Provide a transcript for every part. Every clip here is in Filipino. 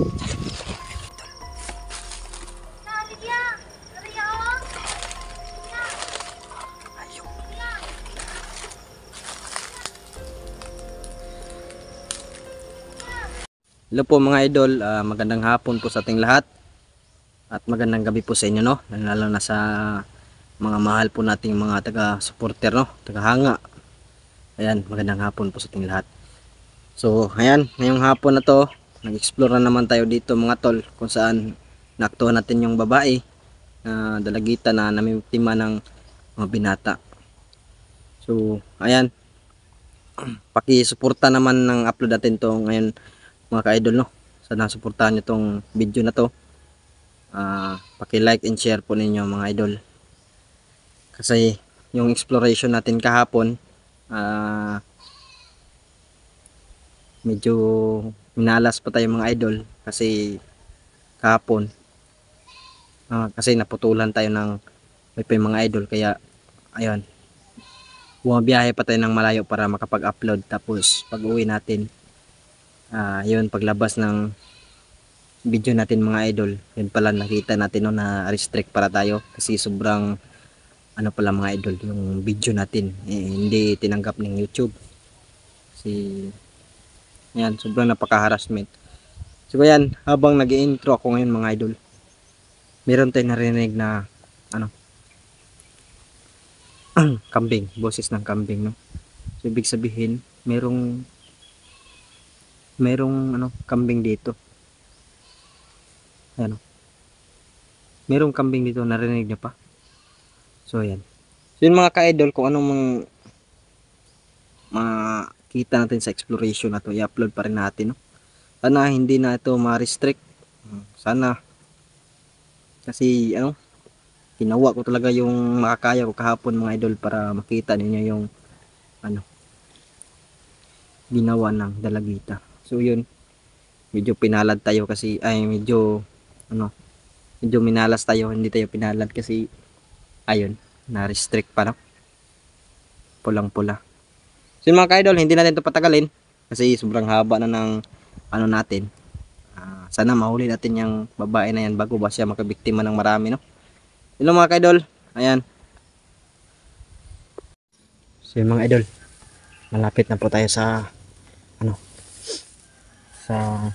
Hello po mga idol, magandang hapon po sa ating lahat at magandang gabi po sa inyo, no? Lalo na sa mga mahal po nating mga taga-supporter, no? Taga-hanga. Ayan, magandang hapon po sa ating lahat. So, ayan, ngayong hapon na to, nag-explore na naman tayo dito mga tol, kung saan naaktuhan natin yung babae na dalagita na namimiktima ng mga binata. So, ayan, paki-suporta naman ng upload natin to ngayon mga ka-idol, no? Sana suportahan nyo tong video na to. Paki-like and share po ninyo mga idol. Kasi yung exploration natin kahapon, medyo minalas pa tayo mga idol kasi kahapon kasi naputulan tayo ng wifi mga idol, kaya ayun, bumabiyahe pa tayo ng malayo para makapag-upload. Tapos pag uwi natin, yun, paglabas ng video natin mga idol, yun pala nakita natin, no, na restrict para tayo kasi sobrang ano pala mga idol, yung video natin hindi tinanggap ng YouTube kasi yan, sobrang napaka-harassment. So yan, habang nag-i-intro ako ngayon mga idol, meron tayong narinig na ano, kambing, boses ng kambing, no? So ibig sabihin merong ano, kambing dito. Ayan, merong kambing dito, narinig nyo pa? So ayan. So yun mga ka-idol, kung anong makita natin sa exploration na to, i-upload pa rin natin, no? Sana hindi na ito ma-restrict. Sana, kasi ano, ginawa ko talaga yung makakaya ko kahapon mga idol para makita ninyo yung ano, ginawa ng dalagita. So yun, medyo pinalad tayo kasi medyo ano, medyo minalas tayo, hindi tayo pinalad kasi ayun, na-restrict pa, no? Pulang pula. So yun mga ka-idol, hindi natin ito patagalin kasi sobrang haba na ng ano natin. Sana mahuli natin yung babae na yan bago ba siya makabiktima ng marami, no? Hello mga ka-idol, ayan. So yun mga idol, malapit na po tayo sa ano, sa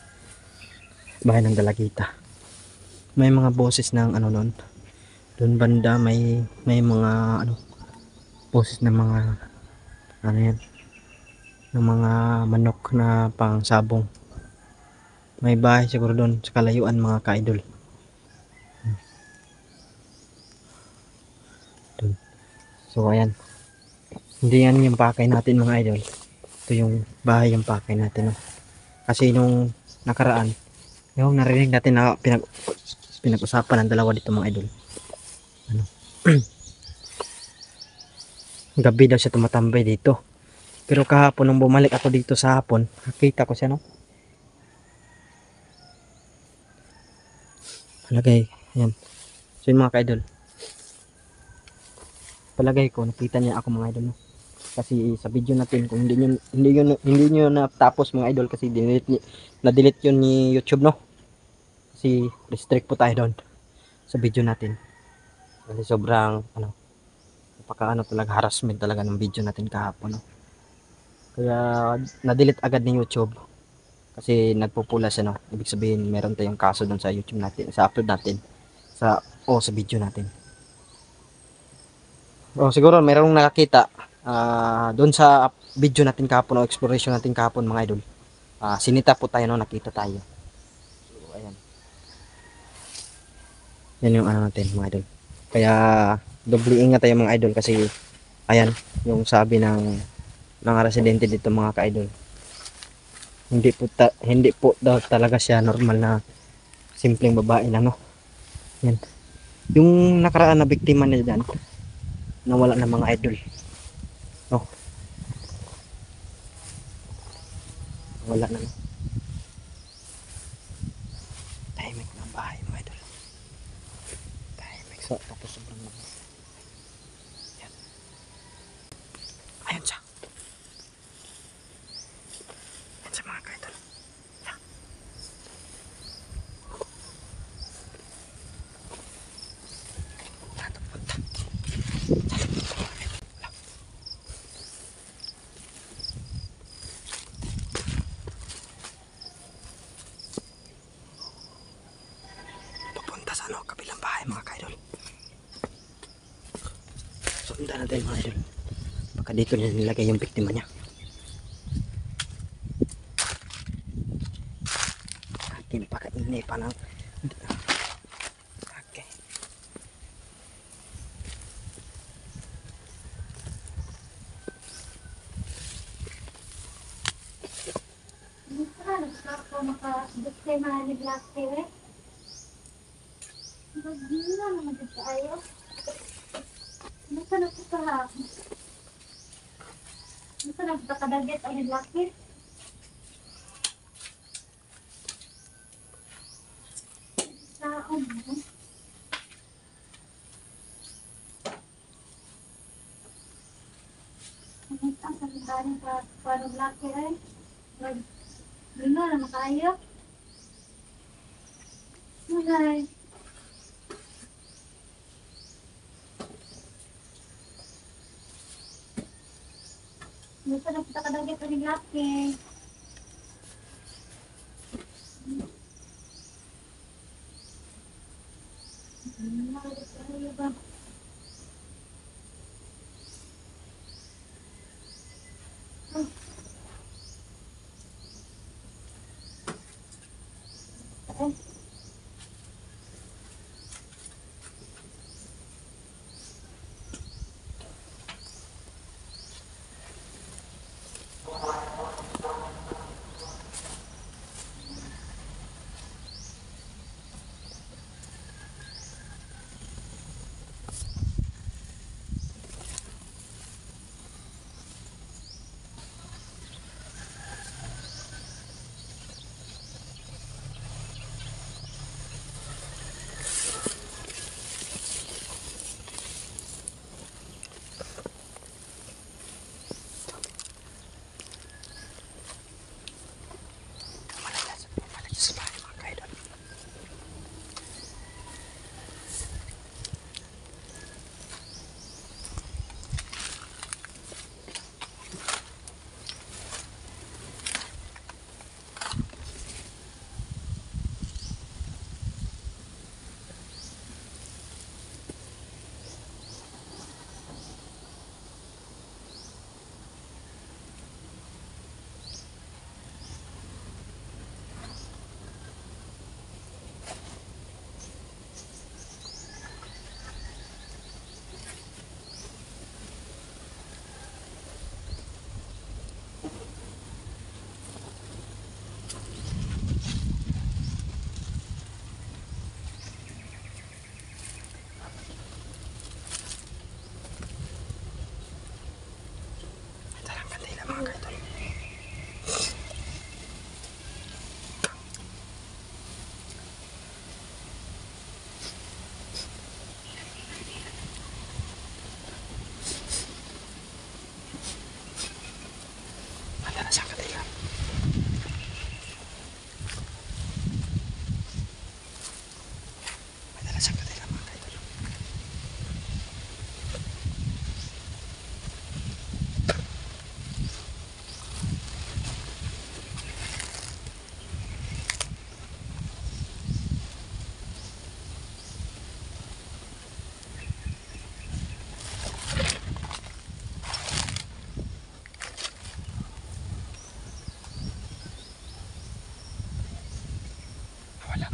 bahay ng dalagita. May mga boses ng ano nun, doon banda may mga ano, boses ng mga ano yan, ng mga manok na pang sabong. May bahay siguro doon sa kalayuan mga ka-idol. So ayan, hindi yan yung pakay natin mga idol, ito yung bahay yung pakay natin, no? Kasi nung nakaraan, yung narinig natin na pinag-usapan ng dalawa dito mga idol, ano, gabi daw siya tumatambay dito. Pero kahapon nung bumalik ako dito sa hapon, nakita ko siya, no? Palagay, ayan. So yun mga ka-idol, palagay ko nakita niya ako mga idol, no? Kasi sa video natin, kung hindi nyo natapos mga idol, kasi na-delete yun ni YouTube, no? Kasi restrict po tayo doon sa video natin. Kasi sobrang ano, napaka ano talaga, harassment talaga ng video natin kahapon, no? Kaya na-delete agad ni YouTube kasi nagpupula siya, no? Ibig sabihin meron tayong kaso doon sa YouTube natin, sa upload natin, sa video natin. Siguro merong nakakita doon sa video natin kahapon o exploration natin kahapon mga idol. Sinita po tayo, no? Nakita tayo. So ayan, yan yung ano natin mga idol. Kaya doble ingat tayo mga idol kasi ayan yung sabi ng mga residente dito mga ka-idol. Hindi po daw talaga siya normal na simpleng babae lang, no? Yan. Yung nakaraan na biktima niya dyan, nawala na mga idol, no? Wala na, no? Tahimik ng bahay mga idol. Tahimik. So tapos sobrang lang. Yan. Ayan siya. Ayan siya mga idol. Yan. papunta sa ano, kabilang bahay mga kaidol. Sundan natin mga idol. Baka dito niya nilagay yung biktima niya. Akin pakainay pa lang. Okay. Ako maka-buktima ni Black Tail. Magdila naman dito tayo. Nasa na po sa nasa na po kadaget ang Black Tail. Saan mo? Ang sandaling pa ng Black Tail. Magdila naman tayo. Okay. Nasa na po kadaget ang Black Tail. Sa bahay mga kaidol. Tarang kandila mga kaidol. Ada na sa kandila. Ada na sa kandila mga kaidol. Wala.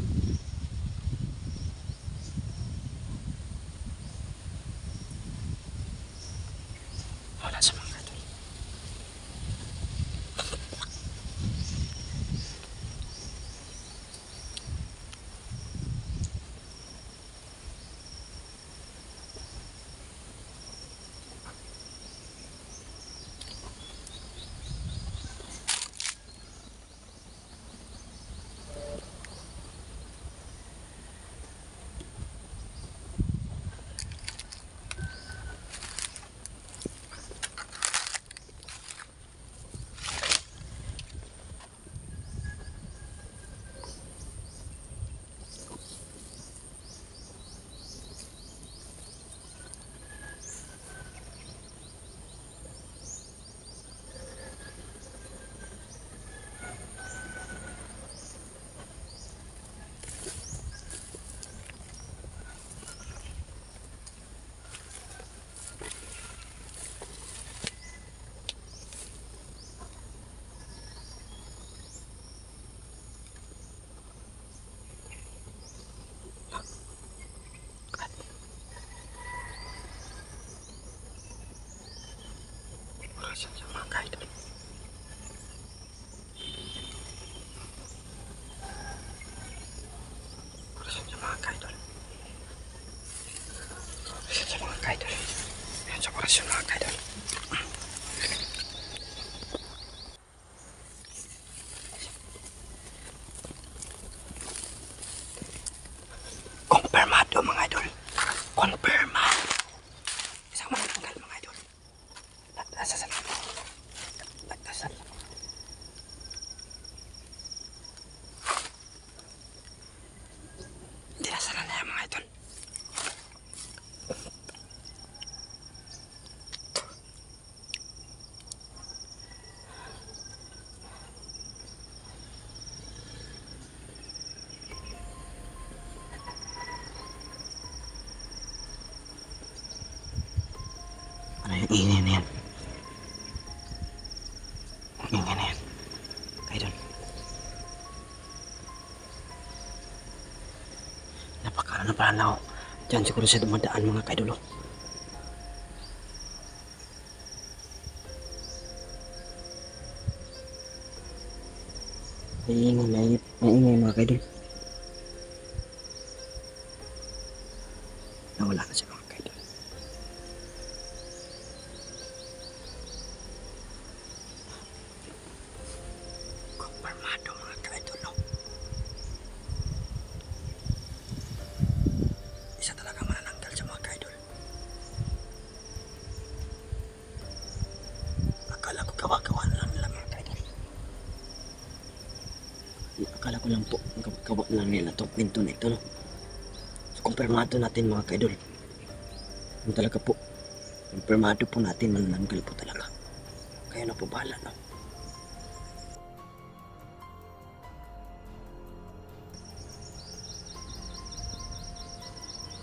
sa oras yun mga kaidol. Konfirmado mga idol. Konfirmado. Isang mananggal mga idol. Nagtasasan. Nagtasasan. Hindi na sana na yan mga idol. Ano yung ingay na yan? Ang ingay na yan. Idol. Napakano na pala na ako. Diyan siguro siya dumadaan mga kaidol. May ingay mga kaidol. Nawala na siya mga kaidol. Konfirmado mga kaidol. Isa talaga manananggal sa mga kaidol. Akala ko gawa-gawa na lang nila mga kaidol. Akala ko lang po gawa na lang nila itong pinto na ito, no? So, kumpirmado natin mga kaidol. Yung talaga po. Kumpirmado po natin manananggal po talaga. Kaya na po bahala, no?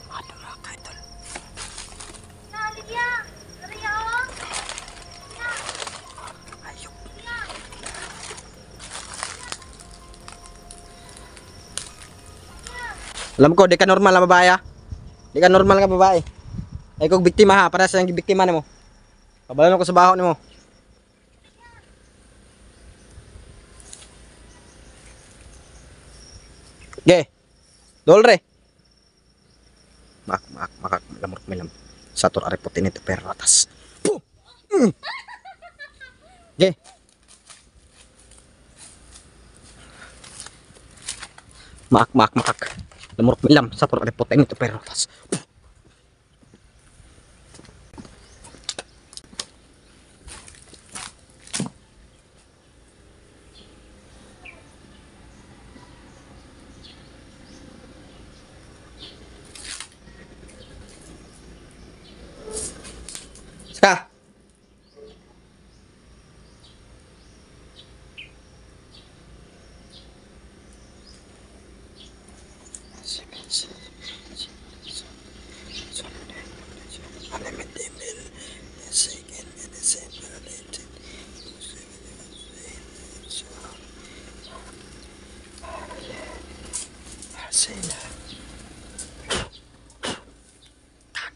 Kumpirmado mga kaidol. Nalia! Nalia! Ayok. Alam ko, di ka normal na babae ha. Di ka normal nga babae. Ay kog biktima ha, para sa yung biktima nimo. Kabalan ko sa baho nimo. Ge. Dolre. Mak lamor milam. Satur are putin itu per atas. Puh. Ge. Mak lamor milam satur are putin itu per atas. Ska.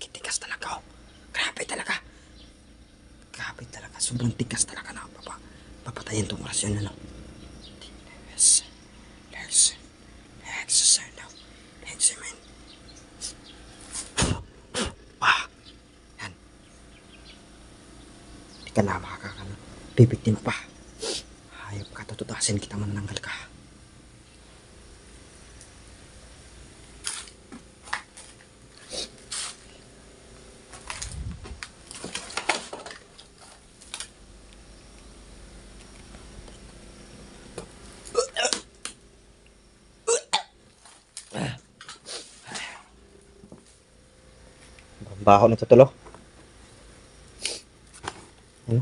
Tikas talaga oh. Grabe talaga. Grabe talaga. Sobrang tikas talaga na papatayin tong orasyon na no. Yes. Lex, now. Lex, man. Yan. Di ka na makakakano. Bibiktima pa. Hayop ka, tututasin kita manananggal ka. Baho na ito tulo. Ano?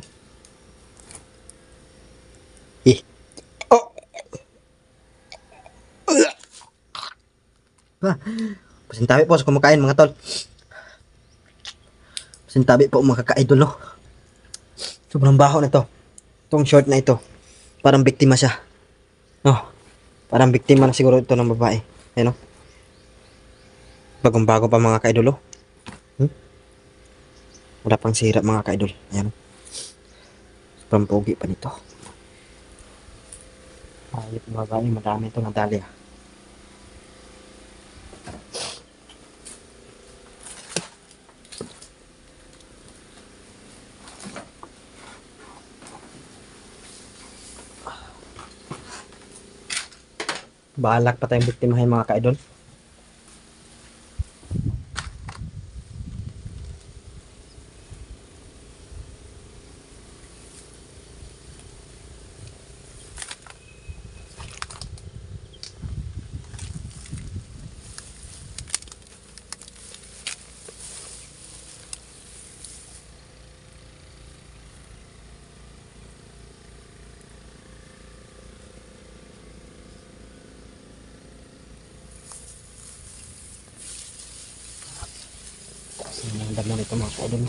Oh! Pasintabi po sa kumakain mga tol. Pasintabi po mga kaka-idol no. Sobrang baho na ito. Itong short na ito. Parang biktima siya. No. Parang biktima na siguro ito ng babae. Ayan no. Bagong bago pa mga ka-idol oh. Wala pang sira mga ka-idol. Ayan. Sobrang pogi pa nito. Ayop mga babae. Madami ito nadali ah. Balak pa tayong biktimahin mga ka-idol. Ang dami nito mga ka-idol.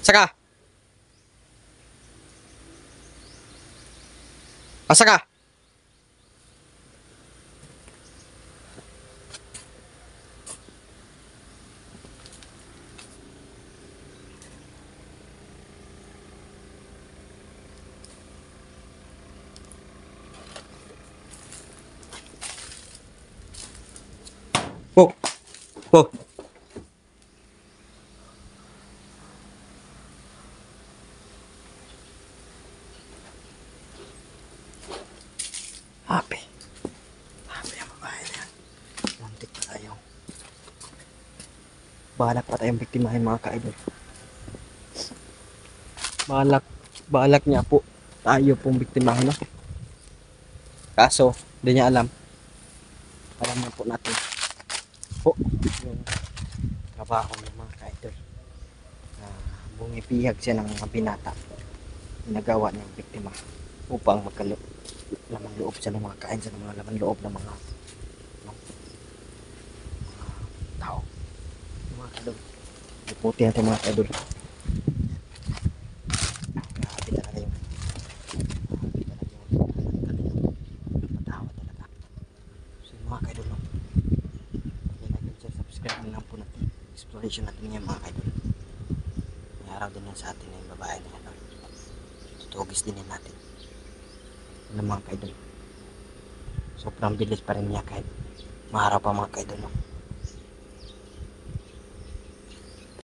Saka! Asa ka? Po! Po! Happy. Happy ang babae na yan. Muntik pa tayo. Balak pa tayong biktimahin mga ka-idol. Balak niya po tayo pong biktimahin. No? Kaso, hindi niya alam. Alam na po natin. Po, yung trabaho ng mga ka-idol. Bumipihag siya ng mga binata. Ginagawa niyang biktima upang laman loob siya ng mga kain sa mga laman loob ng mga tao. Mga ka-idol. Iputi natin mga ka-idol. Grabe talaga yung matawa talaga. So mga ka-idol, no? Like and subscribe na lang po natin. Exploration natin ngayon mga ka-idol. May araw din yan sa atin na yung babae na yan. No? Tutugis din yan natin. Ano mga ka-idol. Sobrang bilis pa rin niya kahit maharaw pa mga ka-idol. No?